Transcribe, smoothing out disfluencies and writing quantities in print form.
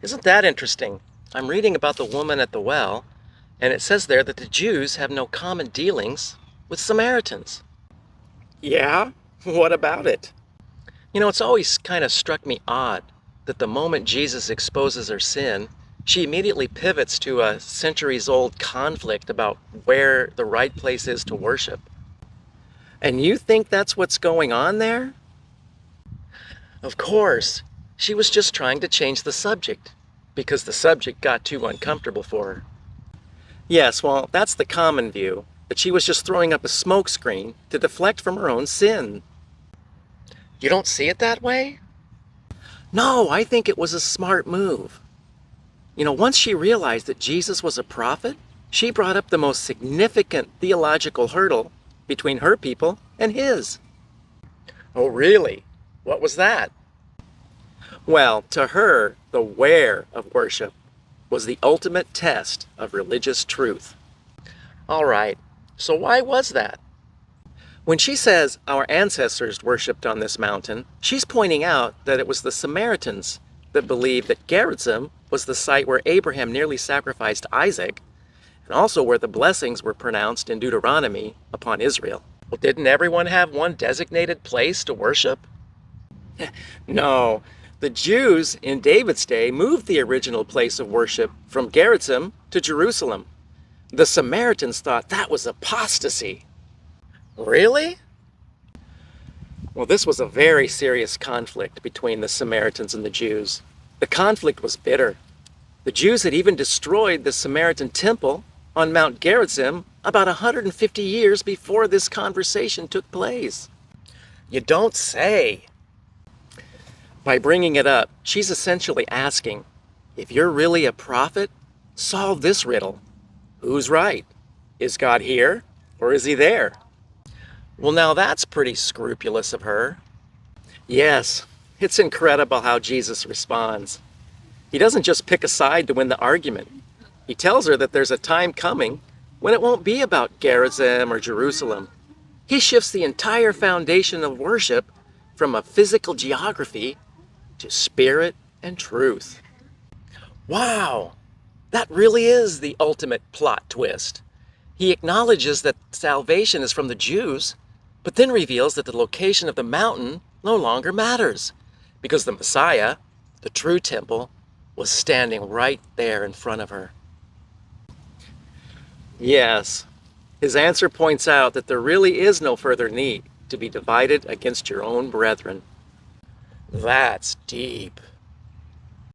Isn't that interesting? I'm reading about the woman at the well, and it says there that the Jews have no common dealings with Samaritans. Yeah? What about it? It's always kind of struck me odd that the moment Jesus exposes her sin, she immediately pivots to a centuries old conflict about where the right place is to worship. And you think that's what's going on there? Of course, she was just trying to change the subject because the subject got too uncomfortable for her. Yes, well, that's the common view, that she was just throwing up a smokescreen to deflect from her own sin. You don't see it that way? No, I think it was a smart move. Once she realized that Jesus was a prophet, she brought up the most significant theological hurdle between her people and his. Oh, really? What was that? Well, to her, the where of worship was the ultimate test of religious truth. All right, so why was that? When she says our ancestors worshipped on this mountain, she's pointing out that it was the Samaritans that believed that Gerizim was the site where Abraham nearly sacrificed Isaac, and also where the blessings were pronounced in Deuteronomy upon Israel. Well, didn't everyone have one designated place to worship? No, the Jews in David's day moved the original place of worship from Gerizim to Jerusalem. The Samaritans thought that was apostasy. Really? Well, this was a very serious conflict between the Samaritans and the Jews. The conflict was bitter. The Jews had even destroyed the Samaritan temple on Mount Gerizim about 150 years before this conversation took place. You don't say. By bringing it up, she's essentially asking, if you're really a prophet, solve this riddle. Who's right? Is God here or is he there? Well, now that's pretty scrupulous of her. Yes, it's incredible how Jesus responds. He doesn't just pick a side to win the argument. He tells her that there's a time coming when it won't be about Gerizim or Jerusalem. He shifts the entire foundation of worship from a physical geography to spirit and truth. Wow, that really is the ultimate plot twist. He acknowledges that salvation is from the Jews, but then reveals that the location of the mountain no longer matters, because the Messiah, the true temple, was standing right there in front of her. Yes, his answer points out that there really is no further need to be divided against your own brethren. That's deep.